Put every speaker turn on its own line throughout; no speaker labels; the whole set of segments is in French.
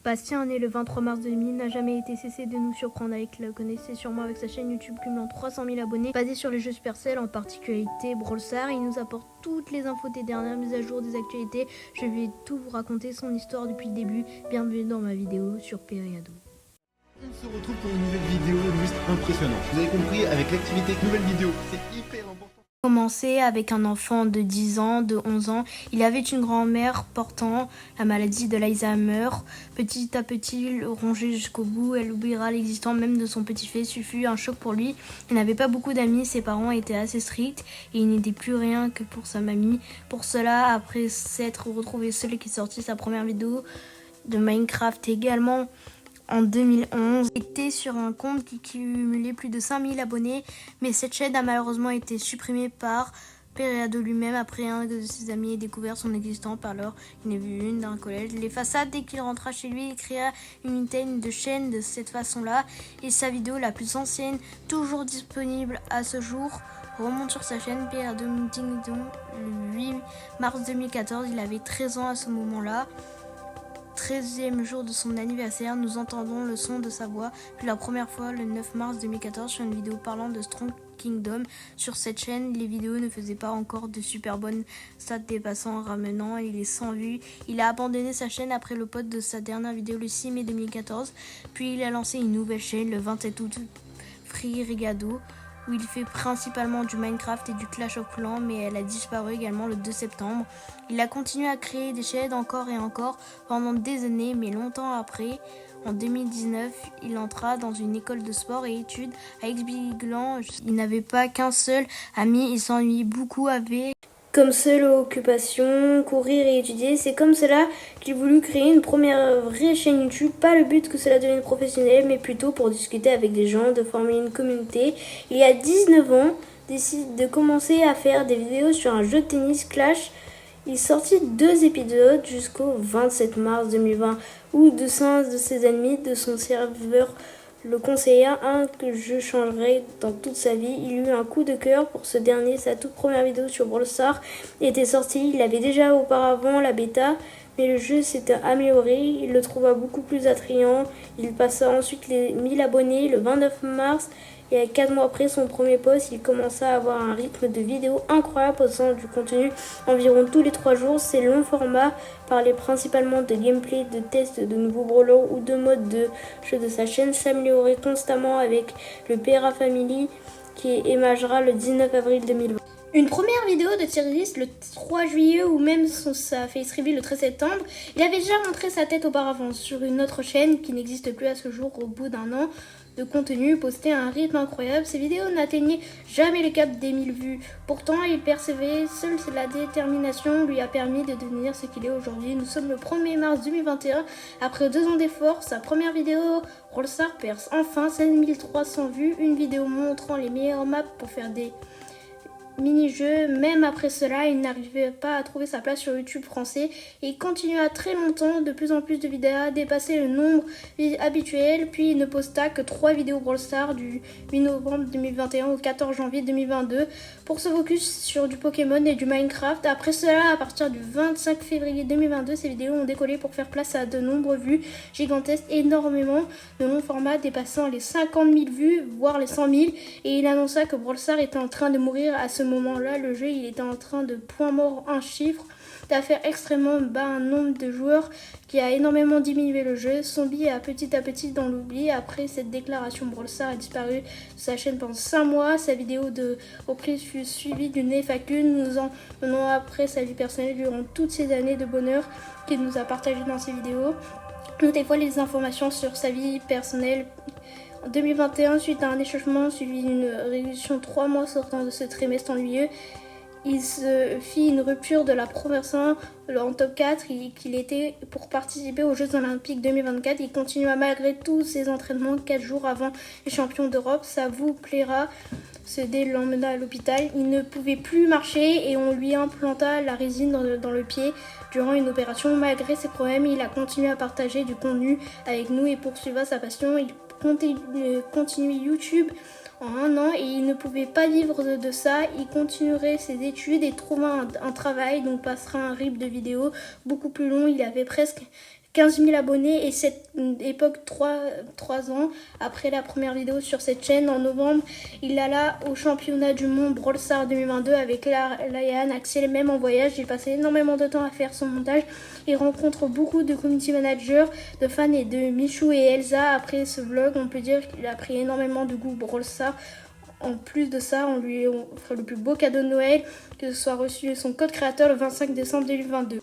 Bastien, né le 23 mars 2000, n'a jamais été cessé de nous surprendre. Le connaissez sûrement avec sa chaîne YouTube cumulant 300 000 abonnés, basée sur les jeux Supercell, en particularité Brawl Stars. Il nous apporte toutes les infos des dernières mises à jour des actualités. Je vais tout vous raconter son histoire depuis le début. Bienvenue dans ma vidéo sur Periado.
On se retrouve pour une nouvelle vidéo juste impressionnante. Vous avez compris, avec l'activité nouvelle vidéo, c'est hyper important.
Commencé avec un enfant de 10 ans, de 11 ans. Il avait une grand-mère portant la maladie de l'Alzheimer. Petit à petit, le ronger jusqu'au bout, elle oubliera l'existence même de son petit-fils. Ce fut un choc pour lui. Il n'avait pas beaucoup d'amis, ses parents étaient assez stricts et il n'était plus rien que pour sa mamie. Pour cela, après s'être retrouvé seul, qui sortit sa première vidéo de Minecraft également en 2011, était sur un compte qui cumulait plus de 5000 abonnés, mais cette chaîne a malheureusement été supprimée par Periado lui-même après un de ses amis ait découvert son existence par l'heure qu'il n'a vu une d'un collège. Les façades, dès qu'il rentra chez lui, il créa une vingtaine de chaînes de cette façon-là, et sa vidéo la plus ancienne, toujours disponible à ce jour, remonte sur sa chaîne Periado Meeting le 8 mars 2014. Il avait 13 ans à ce moment-là. 13e jour de son anniversaire, nous entendons le son de sa voix pour la première fois le 9 mars 2014 sur une vidéo parlant de Strong Kingdom. Sur cette chaîne, les vidéos ne faisaient pas encore de super bonnes stats dépassant ramenant et les 100 vues. Il a abandonné sa chaîne après le post de sa dernière vidéo le 6 mai 2014, puis il a lancé une nouvelle chaîne le 27 août, Periado, où il fait principalement du Minecraft et du Clash of Clans, mais elle a disparu également le 2 septembre. Il a continué à créer des chaînes encore et encore pendant des années, mais longtemps après, en 2019, il entra dans une école de sport et études à Aix-Biglan. Il n'avait pas qu'un seul ami, il s'ennuyait beaucoup avec comme seule occupation, courir et étudier. C'est comme cela qu'il voulut créer une première vraie chaîne YouTube. Pas le but que cela devienne professionnel, mais plutôt pour discuter avec des gens, de former une communauté. Il y a 19 ans, décide de commencer à faire des vidéos sur un jeu de tennis Clash. Il sortit 2 épisodes jusqu'au 27 mars 2020, où de de ses ennemis de son serveur le conseilla, un que je changerai dans toute sa vie. Il eut un coup de cœur pour ce dernier. Sa toute première vidéo sur Brawl Stars était sortie. Il avait déjà auparavant la bêta, mais le jeu s'était amélioré. Il le trouva beaucoup plus attrayant. Il passa ensuite les 1000 abonnés le 29 mars. Et 4 mois après son premier post, il commença à avoir un rythme de vidéo incroyable, posant du contenu environ tous les 3 jours. Ces longs formats parlaient principalement de gameplay, de tests de nouveaux brawlers ou de modes de jeu de sa chaîne, s'améliorait constamment avec le PRA Family qui émergera le 19 avril 2020. Une première vidéo de Thierry le 3 juillet ou même sa face reveal le 13 septembre. Il avait déjà montré sa tête auparavant sur une autre chaîne qui n'existe plus à ce jour au bout d'un an de contenu posté à un rythme incroyable. Ces vidéos n'atteignaient jamais le cap des 1000 vues. Pourtant, il persévérait. Seule la détermination lui a permis de devenir ce qu'il est aujourd'hui. Nous sommes le 1er mars 2021. Après 2 ans d'efforts, sa première vidéo Brawl Stars perce enfin 16 300 vues. Une vidéo montrant les meilleures maps pour faire des mini-jeux. Même après cela, il n'arrivait pas à trouver sa place sur YouTube français et il continua très longtemps, de plus en plus de vidéos, à dépasser le nombre habituel, puis il ne posta que 3 vidéos Brawl Stars du 8 novembre 2021 au 14 janvier 2022 pour se focus sur du Pokémon et du Minecraft. Après cela, à partir du 25 février 2022, ces vidéos ont décollé pour faire place à de nombreuses vues gigantesques, énormément de longs formats dépassant les 50 000 vues, voire les 100 000, et il annonça que Brawl Stars était en train de mourir à ce moment-là. Le jeu, il était en train de point mort un chiffre d'affaires extrêmement bas, un nombre de joueurs qui a énormément diminué le jeu, sombi à petit dans l'oubli. Après cette déclaration, Brawl Stars a disparu de sa chaîne pendant 5 mois. Sa vidéo de reprise fut suivie d'une FAQ. Nous en venons après sa vie personnelle durant toutes ces années de bonheur qu'il nous a partagé dans ses vidéos. Notez fois les informations sur sa vie personnelle. En 2021, suite à un échauffement suivi d'une réduction 3 mois sortant de ce trimestre ennuyeux, il se fit une rupture de la progression en top 4 qu'il était pour participer aux Jeux Olympiques 2024. Il continua malgré tous ses entraînements 4 jours avant les champions d'Europe. Ça vous plaira. Ce dé l'emmena à l'hôpital. Il ne pouvait plus marcher et on lui implanta la résine dans le pied durant une opération. Malgré ses problèmes, il a continué à partager du contenu avec nous et poursuivra sa passion. Il continue YouTube en 1 an et il ne pouvait pas vivre de ça. Il continuerait ses études et trouvera un travail, donc passera un rythme de vidéos beaucoup plus long. Il avait presque 15 000 abonnés et cette époque 3 ans après la première vidéo sur cette chaîne. En novembre, il alla au championnat du monde Brawl Stars 2022 avec Layan Axel, même en voyage. Il passait énormément de temps à faire son montage. Il rencontre beaucoup de community managers, de fans et de Michou et Elsa. Après ce vlog, on peut dire qu'il a pris énormément de goût Brawl Stars. En plus de ça, on lui offre le plus beau cadeau de Noël, que ce soit reçu son code créateur le 25 décembre 2022.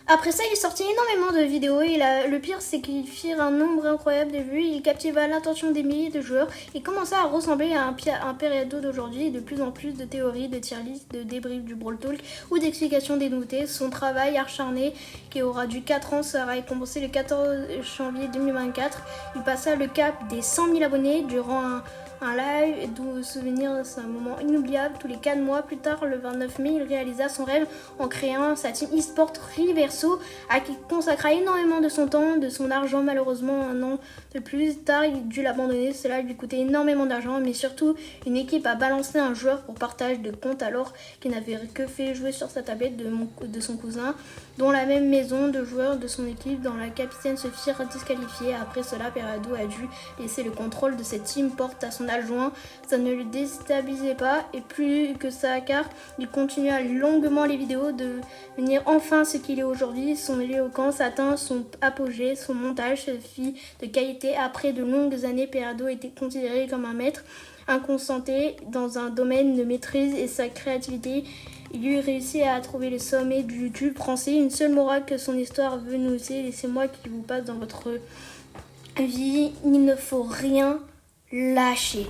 Après ça, il est sorti énormément de vidéos et le pire, c'est qu'ils firent un nombre incroyable de vues. Il captiva l'attention des milliers de joueurs et commença à ressembler à un période d'aujourd'hui et de plus en plus de théories, de tier list, de débriefs du Brawl Talk ou d'explications des nouveautés. Son travail acharné, qui aura dû 4 ans, sera récompensé le 14 janvier 2024. Il passa le cap des 100 000 abonnés durant un live, d'où souvenir, c'est un moment inoubliable. Tous les 4 mois plus tard, le 29 mai, il réalisa son rêve en créant sa team e-sport Riverso, à qui il consacra énormément de son temps, de son argent. Malheureusement, un an de plus tard, il a dû l'abandonner. Cela lui coûtait énormément d'argent, mais surtout, une équipe a balancé un joueur pour partage de compte alors qu'il n'avait que fait jouer sur sa tablette de son cousin, dont la même maison de joueurs de son équipe, dont la capitaine se firent disqualifier. Après cela, Perado a dû laisser le contrôle de cette team porte à son adjoint. Ça ne le déstabilisait pas et plus que ça, car il continua longuement les vidéos de devenir enfin ce qu'il est aujourd'hui. Son éloquence atteint son apogée, son montage se fit de qualité. Après de longues années, Perado était considéré comme un maître inconstanté dans un domaine de maîtrise et sa créativité. Il eut réussi à trouver le sommet du YouTube français. Une seule morale que son histoire veut nous laisser: laissez-moi qui vous passe dans votre vie, il ne faut rien lâcher.